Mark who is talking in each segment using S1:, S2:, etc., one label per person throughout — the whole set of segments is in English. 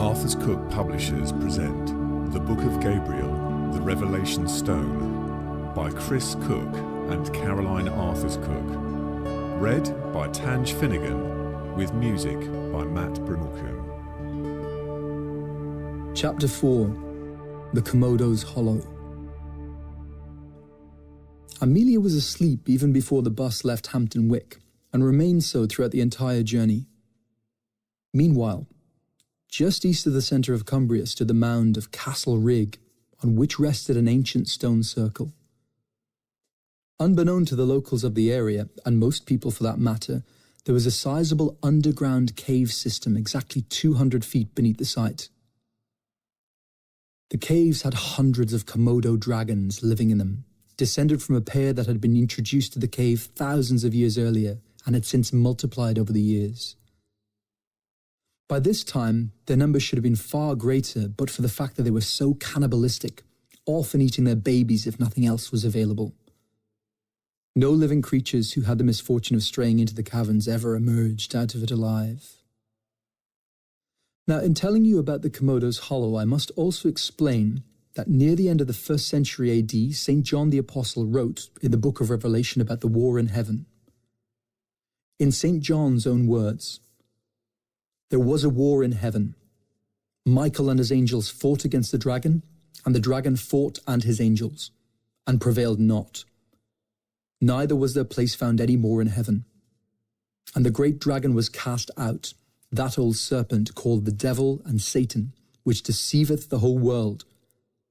S1: Arthur's Cook Publishers present The Book of Gabriel, The Revelation Stone by Chris Cook and Caroline Arthurs Cook. Read by Tange Finnegan with music by Matt Brimmelcombe.
S2: Chapter 4. The Komodo's Hollow. Amelia was asleep even before the bus left Hampton Wick, and remained so throughout the entire journey. Meanwhile, just east of the centre of Cumbria stood the mound of Castle Rig, on which rested an ancient stone circle. Unbeknown to the locals of the area, and most people for that matter, there was a sizable underground cave system exactly 200 feet beneath the site. The caves had hundreds of Komodo dragons living in them, descended from a pair that had been introduced to the cave thousands of years earlier and had since multiplied over the years. By this time, their numbers should have been far greater, but for the fact that they were so cannibalistic, often eating their babies if nothing else was available. No living creatures who had the misfortune of straying into the caverns ever emerged out of it alive. Now, in telling you about the Komodo's Hollow, I must also explain that near the end of the 1st century AD, St. John the Apostle wrote in the Book of Revelation about the war in heaven. In St. John's own words, "There was a war in heaven. Michael and his angels fought against the dragon, and the dragon fought and his angels, and prevailed not. Neither was their place found any more in heaven. And the great dragon was cast out, that old serpent called the devil and Satan, which deceiveth the whole world.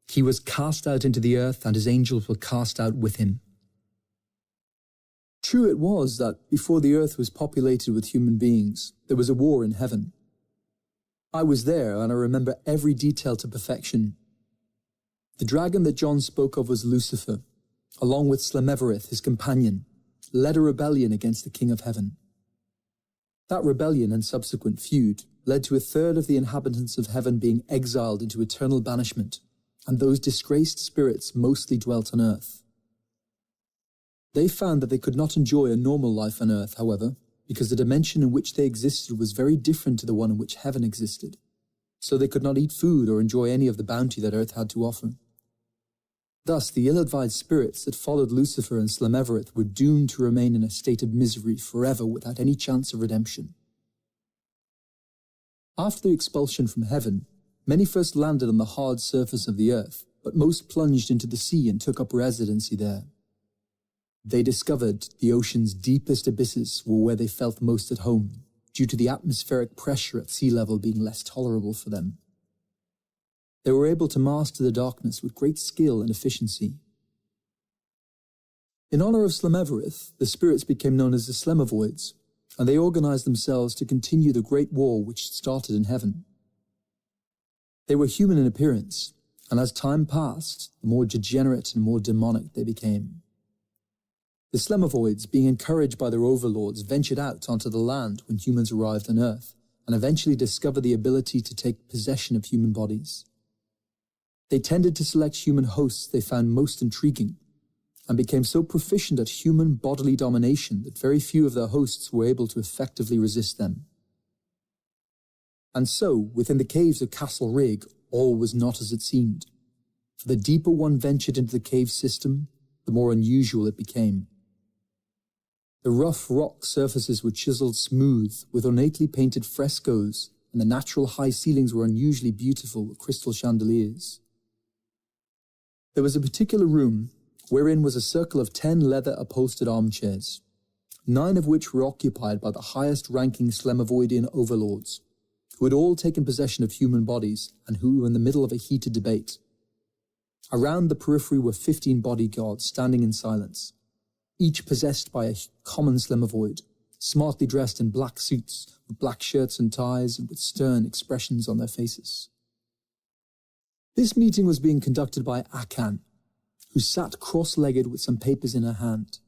S2: He was cast out into the earth, and his angels were cast out with him." True it was that before the earth was populated with human beings, there was a war in heaven. I was there, and I remember every detail to perfection. The dragon that John spoke of was Lucifer, along with Slemevoid, his companion, led a rebellion against the King of Heaven. That rebellion and subsequent feud led to a third of the inhabitants of heaven being exiled into eternal banishment, and those disgraced spirits mostly dwelt on earth. They found that they could not enjoy a normal life on earth, however, because the dimension in which they existed was very different to the one in which heaven existed, so they could not eat food or enjoy any of the bounty that earth had to offer. Thus, the ill-advised spirits that followed Lucifer and Slemevoid were doomed to remain in a state of misery forever without any chance of redemption. After the expulsion from heaven, many first landed on the hard surface of the earth, but most plunged into the sea and took up residency there. They discovered the ocean's deepest abysses were where they felt most at home, due to the atmospheric pressure at sea level being less tolerable for them. They were able to master the darkness with great skill and efficiency. In honor of Slemevoid, the spirits became known as the Slemevoids, and they organized themselves to continue the great war which started in heaven. They were human in appearance, and as time passed, the more degenerate and more demonic they became. The Slemevoids, being encouraged by their overlords, ventured out onto the land when humans arrived on Earth, and eventually discovered the ability to take possession of human bodies. They tended to select human hosts they found most intriguing, and became so proficient at human bodily domination that very few of their hosts were able to effectively resist them. And so, within the caves of Castle Rig, all was not as it seemed. For the deeper one ventured into the cave system, the more unusual it became. The rough rock surfaces were chiseled smooth, with ornately painted frescoes, and the natural high ceilings were unusually beautiful with crystal chandeliers. There was a particular room wherein was a circle of 10 leather-upholstered armchairs, 9 of which were occupied by the highest-ranking Slemevoidian overlords, who had all taken possession of human bodies and who were in the middle of a heated debate. Around the periphery were 15 bodyguards standing in silence, each possessed by a common Slemevoid, smartly dressed in black suits, with black shirts and ties, and with stern expressions on their faces. This meeting was being conducted by Akan, who sat cross-legged with some papers in her hand.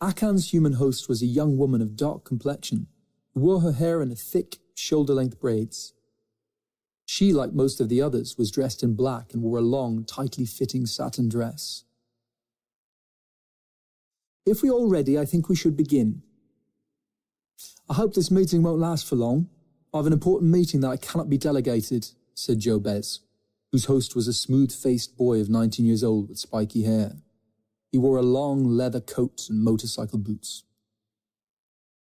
S2: Akan's human host was a young woman of dark complexion, who wore her hair in a thick, shoulder-length braids. She, like most of the others, was dressed in black and wore a long, tightly fitting satin dress. "If we're all ready, I think we should begin. I hope this meeting won't last for long," "I have an important meeting that I cannot be delegated," said Jobez, whose host was a smooth-faced boy of 19 years old with spiky hair. He wore a long leather coat and motorcycle boots.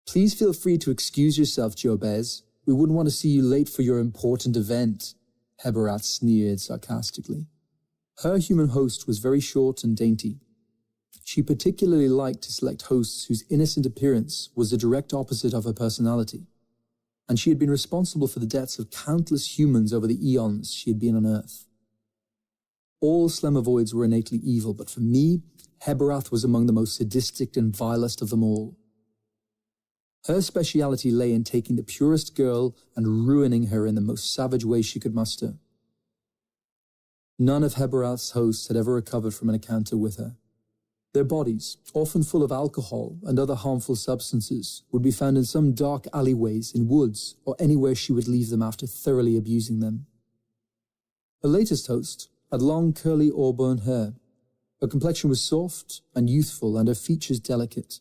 S2: "Please feel free to excuse yourself, Jobez. We wouldn't want to see you late for your important event," Heberath sneered sarcastically. Her human host was very short and dainty. She particularly liked to select hosts whose innocent appearance was the direct opposite of her personality, and she had been responsible for the deaths of countless humans over the eons she had been on Earth. All Slemevoids were innately evil, but for me, Heberath was among the most sadistic and vilest of them all. Her speciality lay in taking the purest girl and ruining her in the most savage way she could muster. None of Heberath's hosts had ever recovered from an encounter with her. Their bodies, often full of alcohol and other harmful substances, would be found in some dark alleyways, in woods, or anywhere she would leave them after thoroughly abusing them. Her latest host had long curly auburn hair. Her complexion was soft and youthful, and her features delicate.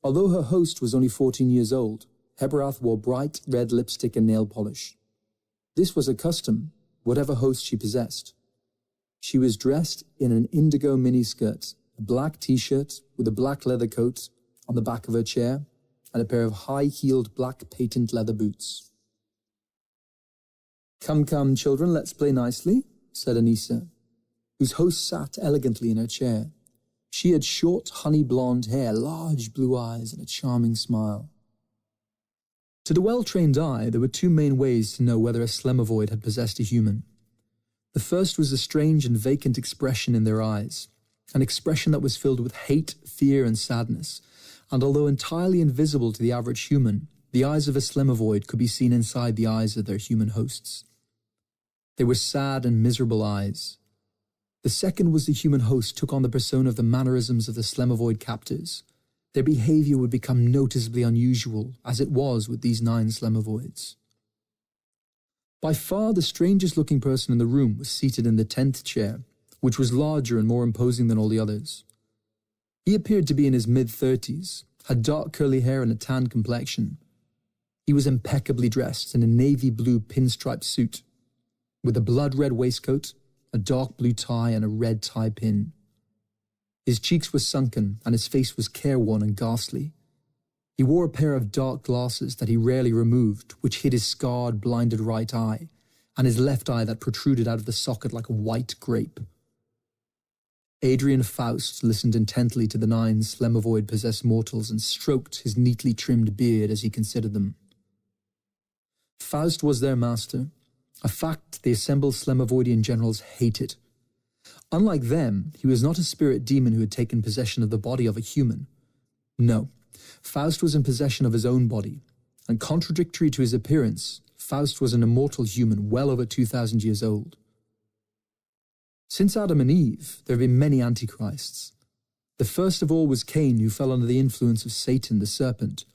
S2: Although her host was only 14 years old, Heberath wore bright red lipstick and nail polish. This was a custom, whatever host she possessed. She was dressed in an indigo miniskirt, a black t-shirt with a black leather coat on the back of her chair, and a pair of high-heeled black patent leather boots. "Come, come, children, let's play nicely," said Anissa, whose host sat elegantly in her chair. She had short, honey-blonde hair, large blue eyes, and a charming smile. To the well-trained eye, there were two main ways to know whether a Slemevoid had possessed a human. The first was the strange and vacant expression in their eyes, an expression that was filled with hate, fear, and sadness, and although entirely invisible to the average human, the eyes of a Slemevoid could be seen inside the eyes of their human hosts. They were sad and miserable eyes. The second was the human host took on the persona of the mannerisms of the Slemevoid captors. Their behavior would become noticeably unusual, as it was with these 9 Slemevoids. By far the strangest-looking person in the room was seated in the 10th chair, which was larger and more imposing than all the others. He appeared to be in his mid-30s, had dark curly hair and a tan complexion. He was impeccably dressed in a navy blue pinstripe suit, with a blood-red waistcoat, a dark blue tie, and a red tie pin. His cheeks were sunken, and his face was careworn and ghastly. He wore a pair of dark glasses that he rarely removed, which hid his scarred, blinded right eye, and his left eye that protruded out of the socket like a white grape. Adrian Faust listened intently to the 9 Slemevoid-possessed mortals and stroked his neatly trimmed beard as he considered them. Faust was their master, a fact the assembled Slemevoidian generals hated. Unlike them, he was not a spirit demon who had taken possession of the body of a human. No, Faust was in possession of his own body, and contradictory to his appearance, Faust was an immortal human well over 2,000 years old. Since Adam and Eve, there have been many antichrists. The first of all was Cain, who fell under the influence of Satan, the serpent.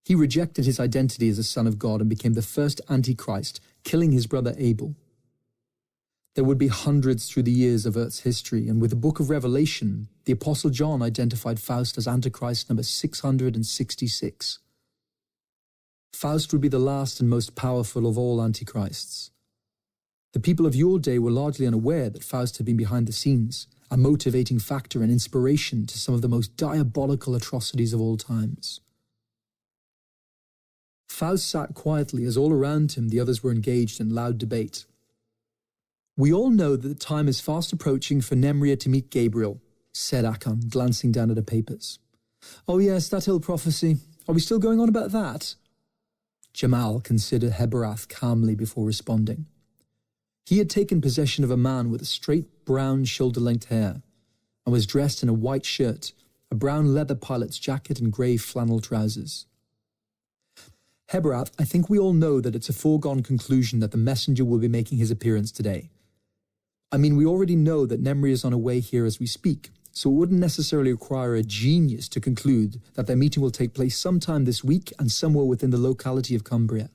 S2: He rejected his identity as a son of God and became the first antichrist, killing his brother Abel. There would be hundreds through the years of Earth's history, and with the Book of Revelation, the Apostle John identified Faust as Antichrist number 666. Faust would be the last and most powerful of all antichrists. The people of your day were largely unaware that Faust had been behind the scenes, a motivating factor and inspiration to some of the most diabolical atrocities of all times. Faust sat quietly as all around him the others were engaged in loud debate. "We all know that the time is fast approaching for Nemria to meet Gabriel," said Akon, glancing down at her papers. "Oh yes, that ill prophecy. Are we still going on about that?" Jamal considered Heberath calmly before responding. He had taken possession of a man with a straight brown shoulder-length hair, and was dressed in a white shirt, a brown leather pilot's jacket, and grey flannel trousers. "Heberath, I think we all know that it's a foregone conclusion that the messenger will be making his appearance today. I mean, we already know that Nemri is on her way here as we speak, so it wouldn't necessarily require a genius to conclude that their meeting will take place sometime this week and somewhere within the locality of Cumbria."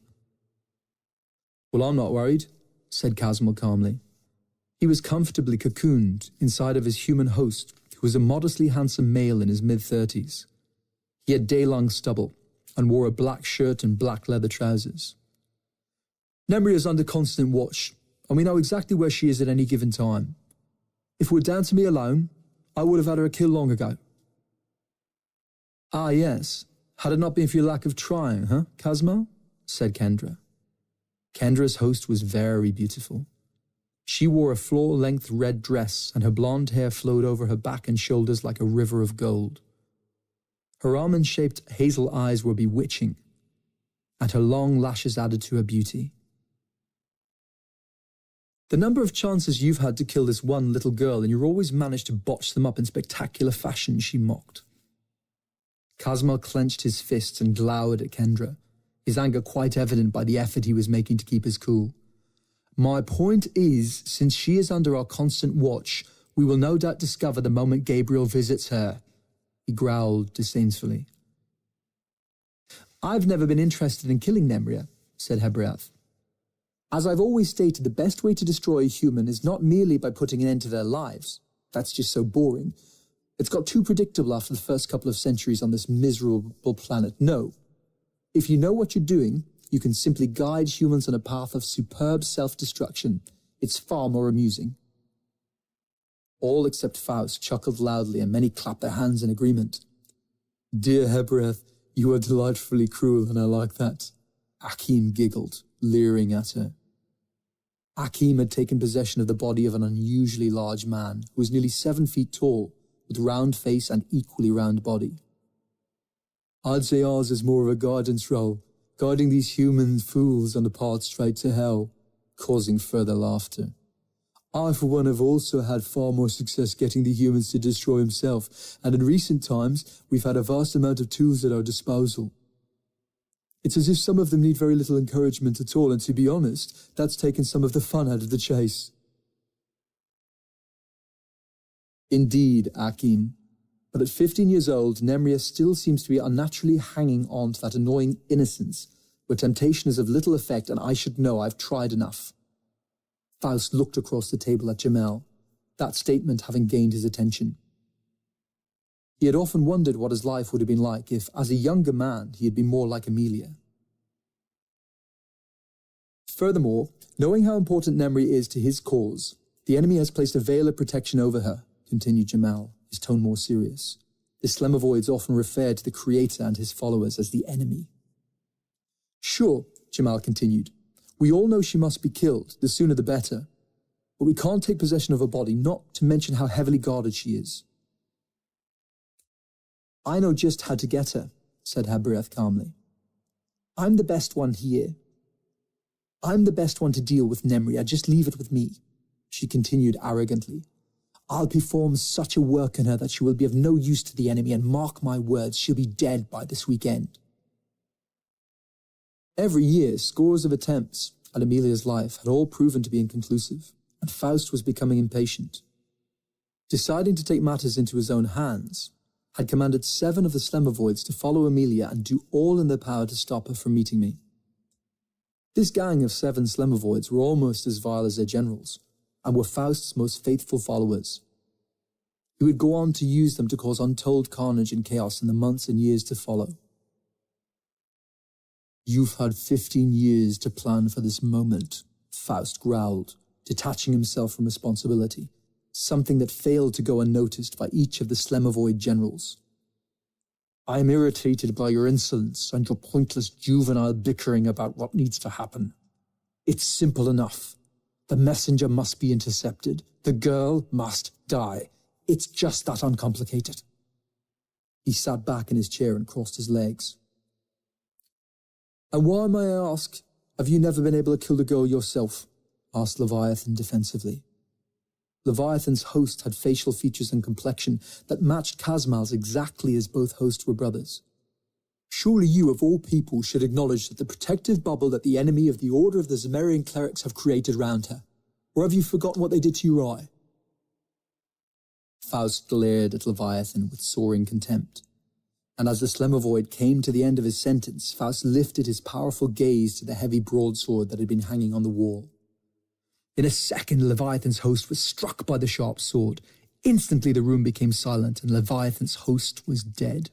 S2: "Well, I'm not worried," said Casmel calmly. He was comfortably cocooned inside of his human host, who was a modestly handsome male in his mid-30s. He had day-long stubble, and wore a black shirt and black leather trousers. Nemria is under constant watch, and we know exactly where she is at any given time. If it were down to me alone, I would have had her killed long ago. Ah, yes. Had it not been for your lack of trying, huh, Kazmal? Said Kendra. Kendra's host was very beautiful. She wore a floor-length red dress, and her blonde hair flowed over her back and shoulders like a river of gold. Her almond-shaped hazel eyes were bewitching, and her long lashes added to her beauty. The number of chances you've had to kill this one little girl, and you always managed to botch them up in spectacular fashion, she mocked. Kazmal clenched his fists and glowered at Kendra, his anger quite evident by the effort he was making to keep his cool. My point is, since she is under our constant watch, we will no doubt discover the moment Gabriel visits her, he growled disdainfully. I've never been interested in killing Nemria, said Hebrath. As I've always stated, the best way to destroy a human is not merely by putting an end to their lives. That's just so boring. It's got too predictable after the first couple of centuries on this miserable planet. No. If you know what you're doing, you can simply guide humans on a path of superb self-destruction. It's far more amusing. All except Faust chuckled loudly, and many clapped their hands in agreement. Dear Hebrath, you are delightfully cruel, and I like that. Akim giggled, leering at her. Akim had taken possession of the body of an unusually large man who was nearly 7 feet tall, with round face and equally round body. I'd say ours is more of a guidance role, guiding these human fools on the path straight to hell, causing further laughter. I, for one, have also had far more success getting the humans to destroy himself, and in recent times we've had a vast amount of tools at our disposal. It's as if some of them need very little encouragement at all, and to be honest, that's taken some of the fun out of the chase. Indeed, Akim. But at 15 years old, Nemria still seems to be unnaturally hanging on to that annoying innocence, where temptation is of little effect, and I should know I've tried enough. Faust looked across the table at Jamel, that statement having gained his attention. He had often wondered what his life would have been like if, as a younger man, he had been more like Amelia. Furthermore, knowing how important Nemria is to his cause, the enemy has placed a veil of protection over her, continued Jamel, his tone more serious. The Slemevoids often refer to the Creator and his followers as the enemy. Sure, Jamal continued, we all know she must be killed, the sooner the better. But we can't take possession of her body, not to mention how heavily guarded she is. I know just how to get her, said Habriath calmly. I'm the best one here. I'm the best one to deal with Nemria, just leave it with me, she continued arrogantly. I'll perform such a work on her that she will be of no use to the enemy, and mark my words, she'll be dead by this weekend. Every year, scores of attempts at Amelia's life had all proven to be inconclusive, and Faust was becoming impatient. Deciding to take matters into his own hands, had commanded 7 of the Slemevoids to follow Amelia and do all in their power to stop her from meeting me. This gang of 7 Slemevoids were almost as vile as their generals, and were Faust's most faithful followers. He would go on to use them to cause untold carnage and chaos in the months and years to follow. You've had 15 years to plan for this moment, Faust growled, detaching himself from responsibility, something that failed to go unnoticed by each of the Slemevoid generals. I am irritated by your insolence and your pointless juvenile bickering about what needs to happen. It's simple enough. The messenger must be intercepted. The girl must die. It's just that uncomplicated. He sat back in his chair and crossed his legs. And why, may I ask, have you never been able to kill the girl yourself? Asked Leviathan defensively. Leviathan's host had facial features and complexion that matched Kazmal's exactly as both hosts were brothers. Surely you, of all people, should acknowledge that the protective bubble that the enemy of the Order of the Zemerian clerics have created round her. Or have you forgotten what they did to your eye? Faust glared at Leviathan with soaring contempt. And as the Slemevoid came to the end of his sentence, Faust lifted his powerful gaze to the heavy broadsword that had been hanging on the wall. In a second, Leviathan's host was struck by the sharp sword. Instantly the room became silent, and Leviathan's host was dead.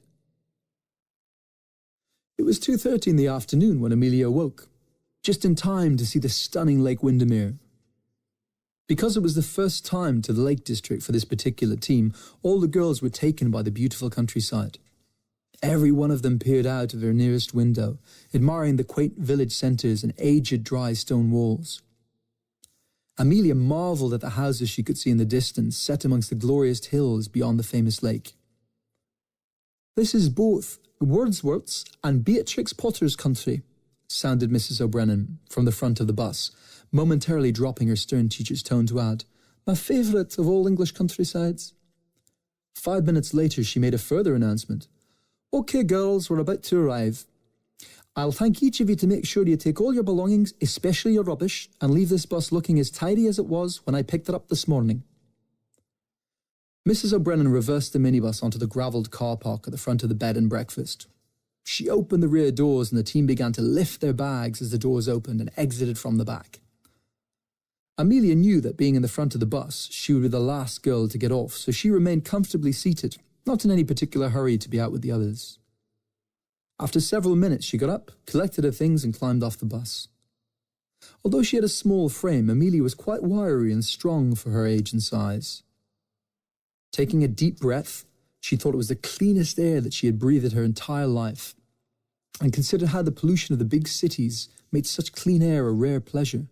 S2: It was 2:30 in the afternoon when Amelia awoke, just in time to see the stunning Lake Windermere. Because it was the first time to the Lake District for this particular team, all the girls were taken by the beautiful countryside. Every one of them peered out of their nearest window, admiring the quaint village centres and aged dry stone walls. Amelia marvelled at the houses she could see in the distance, set amongst the glorious hills beyond the famous lake. "This is both Wordsworth's and Beatrix Potter's country," sounded Mrs. O'Brien from the front of the bus, momentarily dropping her stern teacher's tone to add, "My favourite of all English countrysides." 5 minutes later, she made a further announcement. "OK, girls, we're about to arrive. I'll thank each of you to make sure you take all your belongings, especially your rubbish, and leave this bus looking as tidy as it was when I picked it up this morning." Mrs. O'Brien reversed the minibus onto the gravelled car park at the front of the bed and breakfast. She opened the rear doors and the team began to lift their bags as the doors opened and exited from the back. Amelia knew that being in the front of the bus, she would be the last girl to get off, so she remained comfortably seated, not in any particular hurry to be out with the others. After several minutes, she got up, collected her things, and climbed off the bus. Although she had a small frame, Amelia was quite wiry and strong for her age and size. Taking a deep breath, she thought it was the cleanest air that she had breathed her entire life, and considered how the pollution of the big cities made such clean air a rare pleasure.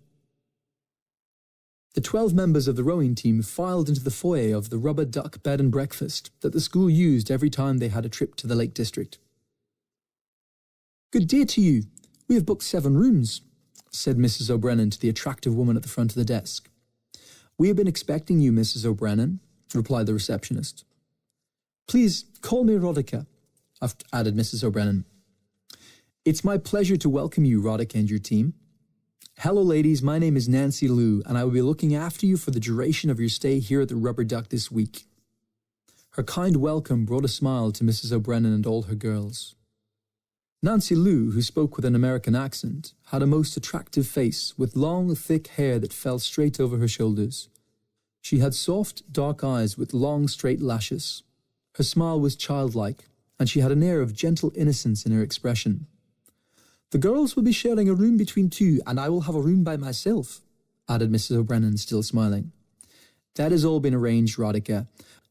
S2: The 12 members of the rowing team filed into the foyer of the rubber duck bed and breakfast that the school used every time they had a trip to the Lake District. "Good day to you. We have booked 7 rooms," said Mrs. O'Brien to the attractive woman at the front of the desk. "We have been expecting you, Mrs. O'Brien," replied the receptionist. "Please call me Rodica," added Mrs. O'Brien. "It's my pleasure to welcome you, Rodica, and your team. Hello, ladies, my name is Nancy Lou, and I will be looking after you for the duration of your stay here at the Rubber Duck this week." Her kind welcome brought a smile to Mrs. O'Brien and all her girls. Nancy Lou, who spoke with an American accent, had a most attractive face with long, thick hair that fell straight over her shoulders. She had soft, dark eyes with long, straight lashes. Her smile was childlike, and she had an air of gentle innocence in her expression. "The girls will be sharing a room between 2, and I will have a room by myself," added Mrs. O'Brien, still smiling. "That has all been arranged, Rodica.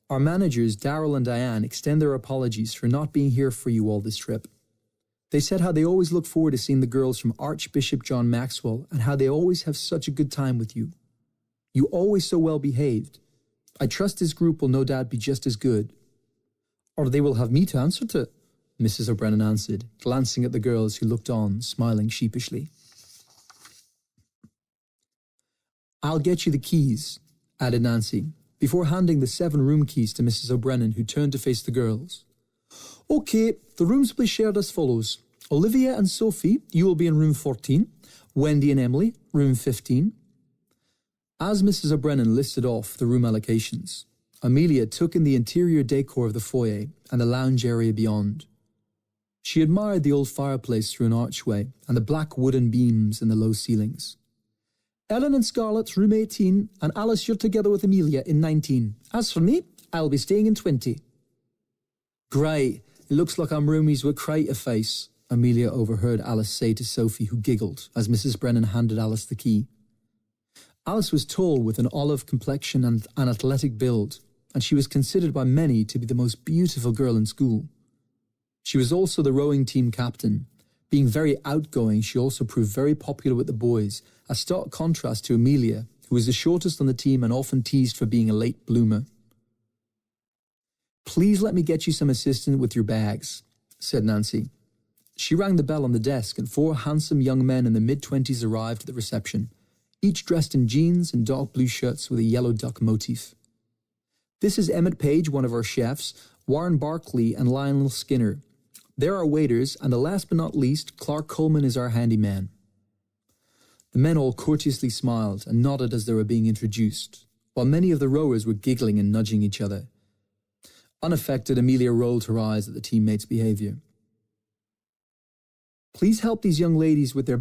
S2: Our managers, Darrell and Diane, extend their apologies for not being here for you all this trip. They said how they always look forward to seeing the girls from Archbishop John Maxwell and how they always have such a good time with you. You always so well behaved. I trust this group will no doubt be just as good." "Or they will have me to answer to," Mrs. O'Brien answered, glancing at the girls who looked on, smiling sheepishly. "I'll get you the keys," added Nancy, before handing the 7 room keys to Mrs. O'Brien, who turned to face the girls. "OK, the rooms will be shared as follows. Olivia and Sophie, you will be in room 14. Wendy and Emily, room 15. As Mrs. O'Brien listed off the room allocations, Amelia took in the interior decor of the foyer and the lounge area beyond. She admired the old fireplace through an archway and the black wooden beams in the low ceilings. "Ellen and Scarlett, room 18, and Alice, you're together with Amelia in 19. As for me, I'll be staying in 20. "Great. It looks like I'm roomies with quite a face," Amelia overheard Alice say to Sophie, who giggled as Mrs. Brennan handed Alice the key. Alice was tall with an olive complexion and an athletic build, and she was considered by many to be the most beautiful girl in school. She was also the rowing team captain. Being very outgoing, she also proved very popular with the boys, a stark contrast to Amelia, who was the shortest on the team and often teased for being a late bloomer. "Please let me get you some assistance with your bags," said Nancy. She rang the bell on the desk, and 4 handsome young men in the mid-20s arrived at the reception, each dressed in jeans and dark blue shirts with a yellow duck motif. "This is Emmett Page, one of our chefs, Warren Barkley and Lionel Skinner. They're our waiters, and the last but not least, Clark Coleman is our handyman." The men all courteously smiled and nodded as they were being introduced, while many of the rowers were giggling and nudging each other. Unaffected, Amelia rolled her eyes at the teammates' behaviour. "Please help these young ladies with their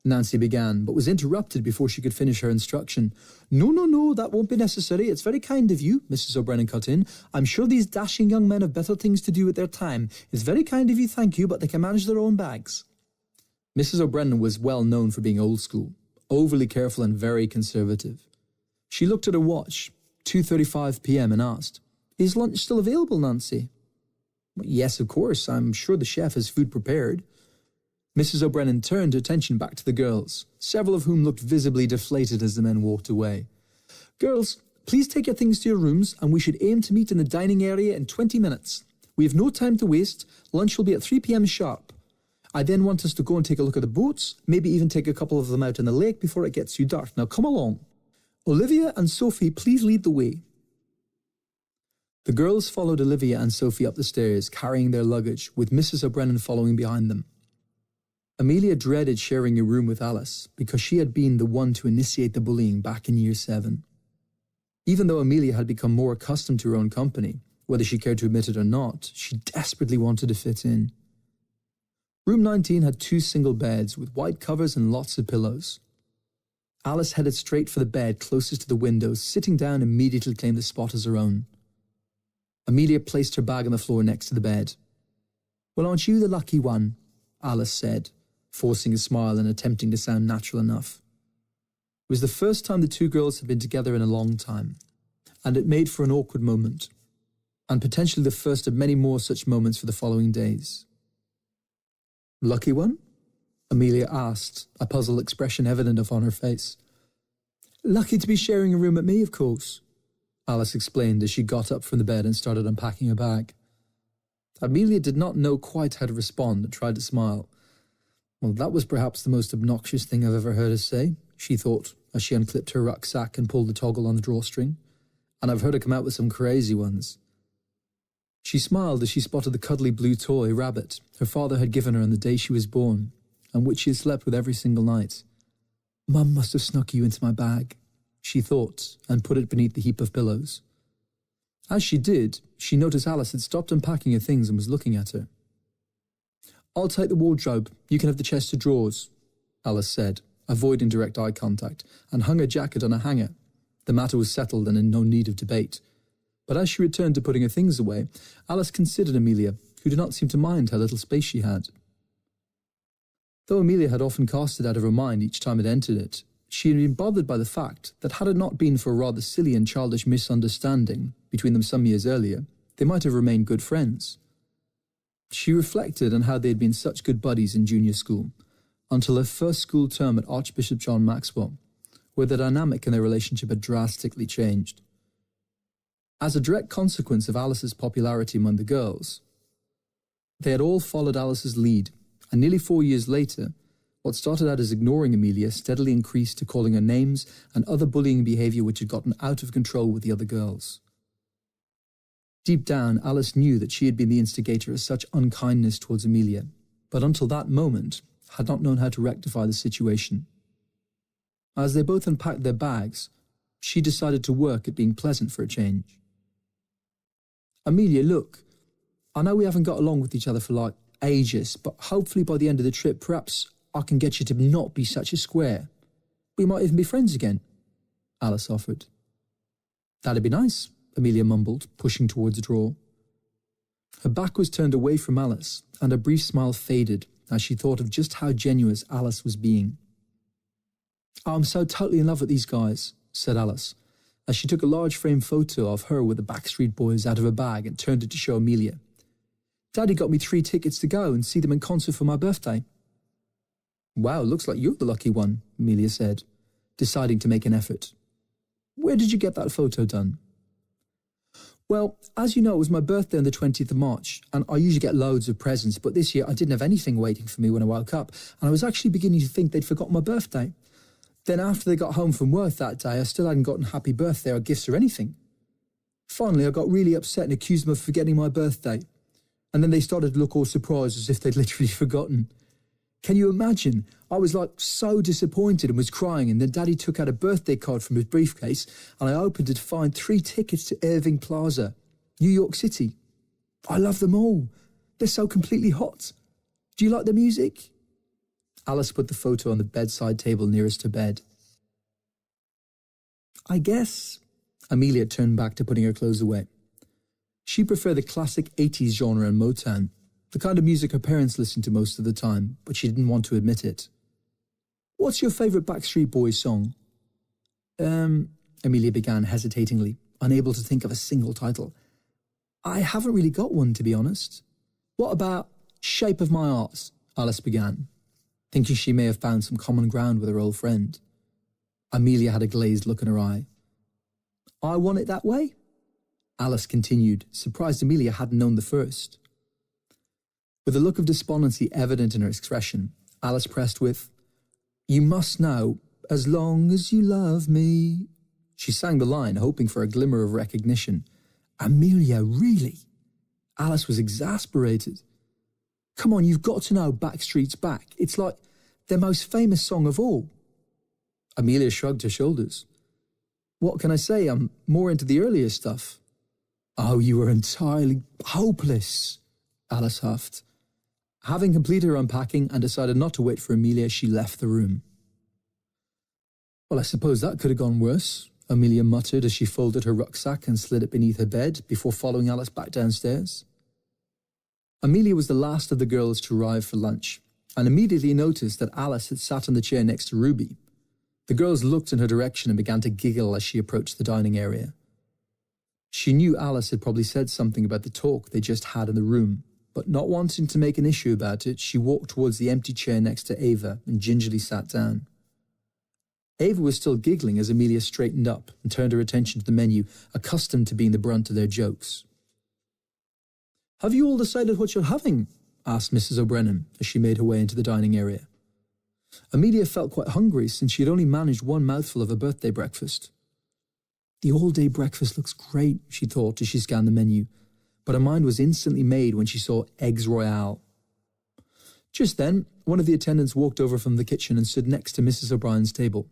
S2: Nancy began, but was interrupted before she could finish her instruction. No, that won't be necessary. It's very kind of you, Mrs. O'Brien cut in. I'm sure these dashing young men have better things to do with their time. It's very kind of you, thank you, but they can manage their own bags. Mrs. O'Brien was well known for being old school, overly careful and very conservative. She looked at her watch, 2:35 p.m, and asked, Is lunch still available, Nancy? Yes, of course. I'm sure the chef has food prepared. Mrs. O'Brien turned her attention back to the girls, several of whom looked visibly deflated as the men walked away. Girls, please take your things to your rooms, and we should aim to meet in the dining area in 20 minutes. We have no time to waste. Lunch will be at 3 p.m. sharp. I then want us to go and take a look at the boats, maybe even take a couple of them out in the lake before it gets too dark. Now come along. Olivia and Sophie, please lead the way. The girls followed Olivia and Sophie up the stairs, carrying their luggage, with Mrs. O'Brien following behind them. Amelia dreaded sharing a room with Alice because she had been the one to initiate the bullying back in Year 7. Even though Amelia had become more accustomed to her own company, whether she cared to admit it or not, she desperately wanted to fit in. Room 19 had 2 single beds with white covers and lots of pillows. Alice headed straight for the bed closest to the window, sitting down immediately claimed the spot as her own. Amelia placed her bag on the floor next to the bed. Well, aren't you the lucky one? Alice said, forcing a smile and attempting to sound natural enough. It was the first time the two girls had been together in a long time, and it made for an awkward moment, and potentially the first of many more such moments for the following days. Lucky one? Amelia asked, a puzzled expression evident upon her face. Lucky to be sharing a room with me, of course, Alice explained as she got up from the bed and started unpacking her bag. Amelia did not know quite how to respond and tried to smile. Well, that was perhaps the most obnoxious thing I've ever heard her say, she thought, as she unclipped her rucksack and pulled the toggle on the drawstring. And I've heard her come out with some crazy ones. She smiled as she spotted the cuddly blue toy rabbit her father had given her on the day she was born, and which she had slept with every single night. Mum must have snuck you into my bag, she thought, and put it beneath the heap of pillows. As she did, she noticed Alice had stopped unpacking her things and was looking at her. I'll take the wardrobe. You can have the chest of drawers, Alice said, avoiding direct eye contact, and hung her jacket on a hanger. The matter was settled and in no need of debate. But as she returned to putting her things away, Alice considered Amelia, who did not seem to mind how little space she had. Though Amelia had often cast it out of her mind each time it entered it, she had been bothered by the fact that had it not been for a rather silly and childish misunderstanding between them some years earlier, they might have remained good friends. She reflected on how they had been such good buddies in junior school, until her first school term at Archbishop John Maxwell, where the dynamic in their relationship had drastically changed. As a direct consequence of Alice's popularity among the girls, they had all followed Alice's lead, and nearly 4 years later, what started out as ignoring Amelia steadily increased to calling her names and other bullying behaviour which had gotten out of control with the other girls. Deep down, Alice knew that she had been the instigator of such unkindness towards Amelia, but until that moment had not known how to rectify the situation. As they both unpacked their bags, she decided to work at being pleasant for a change. Amelia, look, I know we haven't got along with each other for ages, but hopefully by the end of the trip, perhaps I can get you to not be such a square. We might even be friends again, Alice offered. That'd be nice, Amelia mumbled, pushing towards the drawer. Her back was turned away from Alice, and her brief smile faded as she thought of just how genuine Alice was being. I'm so totally in love with these guys, said Alice, as she took a large frame photo of her with the Backstreet Boys out of her bag and turned it to show Amelia. Daddy got me 3 tickets to go and see them in concert for my birthday. Wow, looks like you're the lucky one, Amelia said, deciding to make an effort. Where did you get that photo done? Well, as you know, it was my birthday on the 20th of March, and I usually get loads of presents, but this year I didn't have anything waiting for me when I woke up, and I was actually beginning to think they'd forgotten my birthday. Then after they got home from work that day, I still hadn't gotten happy birthday or gifts or anything. Finally, I got really upset and accused them of forgetting my birthday, and then they started to look all surprised as if they'd literally forgotten. Can you imagine? I was so disappointed and was crying, and then Daddy took out a birthday card from his briefcase and I opened it to find 3 tickets to Irving Plaza, New York City. I love them all. They're so completely hot. Do you like the music? Alice put the photo on the bedside table nearest her bed. I guess. Amelia turned back to putting her clothes away. She preferred the classic 80s genre and Motown, the kind of music her parents listened to most of the time, but she didn't want to admit it. What's your favourite Backstreet Boys song? Amelia began hesitatingly, unable to think of a single title. I haven't really got one, to be honest. What about Shape of My Heart? Alice began, thinking she may have found some common ground with her old friend. Amelia had a glazed look in her eye. I Want It That Way? Alice continued, surprised Amelia hadn't known the first. With a look of despondency evident in her expression, Alice pressed with, You must know, as long as you love me. She sang the line, hoping for a glimmer of recognition. Amelia, really? Alice was exasperated. Come on, you've got to know Backstreet's Back. It's like their most famous song of all. Amelia shrugged her shoulders. What can I say? I'm more into the earlier stuff. Oh, you were entirely hopeless, Alice huffed. Having completed her unpacking and decided not to wait for Amelia, she left the room. Well, I suppose that could have gone worse, Amelia muttered as she folded her rucksack and slid it beneath her bed before following Alice back downstairs. Amelia was the last of the girls to arrive for lunch, and immediately noticed that Alice had sat in the chair next to Ruby. The girls looked in her direction and began to giggle as she approached the dining area. She knew Alice had probably said something about the talk they just had in the room, but not wanting to make an issue about it, she walked towards the empty chair next to Ava and gingerly sat down. Ava was still giggling as Amelia straightened up and turned her attention to the menu, accustomed to being the brunt of their jokes. Have you all decided what you're having? Asked Mrs. O'Brennan as she made her way into the dining area. Amelia felt quite hungry since she had only managed one mouthful of her birthday breakfast. The all-day breakfast looks great, she thought as she scanned the menu, but her mind was instantly made when she saw eggs royale. Just then, one of the attendants walked over from the kitchen and stood next to Mrs. O'Brien's table.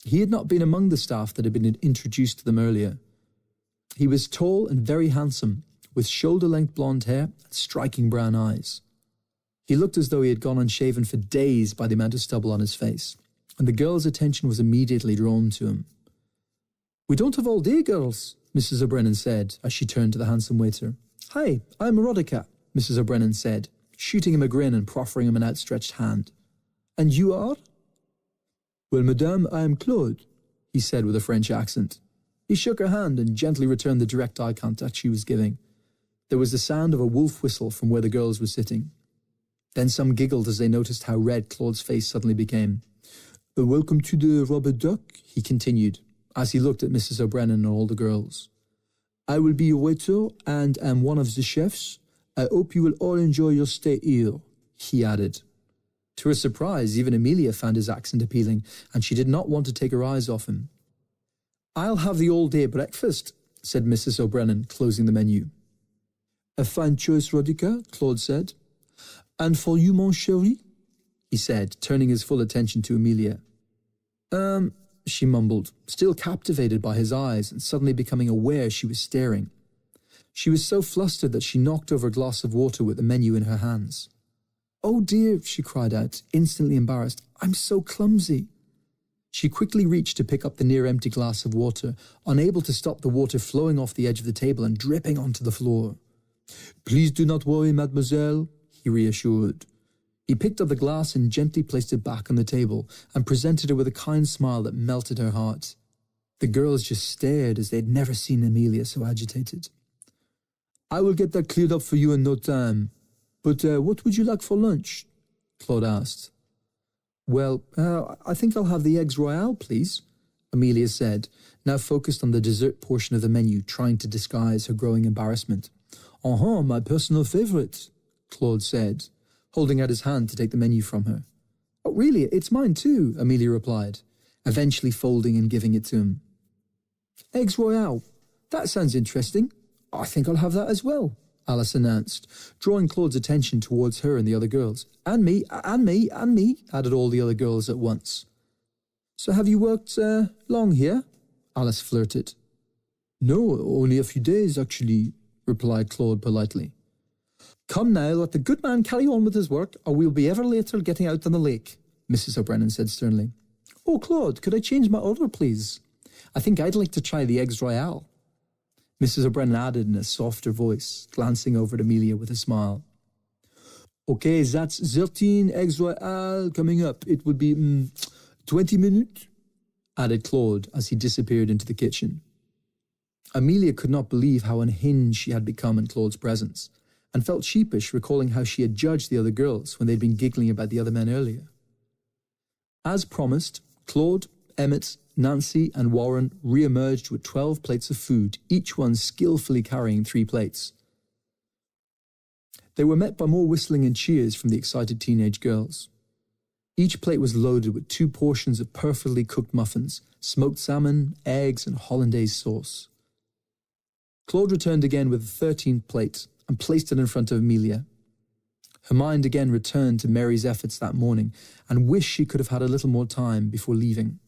S2: He had not been among the staff that had been introduced to them earlier. He was tall and very handsome, with shoulder-length blonde hair and striking brown eyes. He looked as though he had gone unshaven for days by the amount of stubble on his face, and the girls' attention was immediately drawn to him. We don't have all day, girls, Mrs. O'Brennan said as she turned to the handsome waiter. Hi, I'm Rodica, Mrs. O'Brennan said, shooting him a grin and proffering him an outstretched hand. And you are? Well, madame, I am Claude, he said with a French accent. He shook her hand and gently returned the direct eye contact she was giving. There was the sound of a wolf whistle from where the girls were sitting. Then some giggled as they noticed how red Claude's face suddenly became. Welcome to the Rubber Duck, he continued, as he looked at Mrs. O'Brennan and all the girls. I will be your waiter and am one of the chefs. I hope you will all enjoy your stay here, he added. To her surprise, even Amelia found his accent appealing, and she did not want to take her eyes off him. I'll have the all-day breakfast, said Mrs. O'Brennan, closing the menu. A fine choice, Rodica, Claude said. And for you, mon chéri? He said, turning his full attention to Amelia. She mumbled, still captivated by his eyes and suddenly becoming aware she was staring. She was so flustered that she knocked over a glass of water with the menu in her hands. Oh dear, she cried out, instantly embarrassed. I'm so clumsy. She quickly reached to pick up the near-empty glass of water, unable to stop the water flowing off the edge of the table and dripping onto the floor. Please do not worry, mademoiselle, he reassured. He picked up the glass and gently placed it back on the table and presented her with a kind smile that melted her heart. The girls just stared as they had never seen Amelia so agitated. I will get that cleared up for you in no time. But what would you like for lunch? Claude asked. Well, I think I'll have the eggs royale, please, Amelia said, now focused on the dessert portion of the menu, trying to disguise her growing embarrassment. My personal favourite, Claude said, holding out his hand to take the menu from her. Oh, really? It's mine too, Amelia replied, eventually folding and giving it to him. Eggs royale. That sounds interesting. I think I'll have that as well, Alice announced, drawing Claude's attention towards her and the other girls. And me, added all the other girls at once. So have you worked long here? Alice flirted. No, only a few days, actually, replied Claude politely. Come now, let the good man carry on with his work, or we'll be ever later getting out on the lake, Mrs. O'Brien said sternly. Oh, Claude, could I change my order, please? I think I'd like to try the eggs royale. Mrs. O'Brien added in a softer voice, glancing over at Amelia with a smile. Okay, that's 13 eggs royale coming up. It would be 20 minutes, added Claude as he disappeared into the kitchen. Amelia could not believe how unhinged she had become in Claude's presence, and felt sheepish recalling how she had judged the other girls when they'd been giggling about the other men earlier. As promised, Claude, Emmett, Nancy and Warren re-emerged with 12 plates of food, each one skillfully carrying 3 plates. They were met by more whistling and cheers from the excited teenage girls. Each plate was loaded with 2 portions of perfectly cooked muffins, smoked salmon, eggs and hollandaise sauce. Claude returned again with the 13th plate and placed it in front of Amelia. Her mind again returned to Mary's efforts that morning and wished she could have had a little more time before leaving.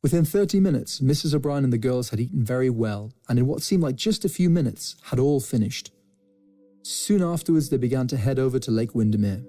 S2: Within 30 minutes, Mrs. O'Brien and the girls had eaten very well, and in what seemed like just a few minutes, had all finished. Soon afterwards, they began to head over to Lake Windermere.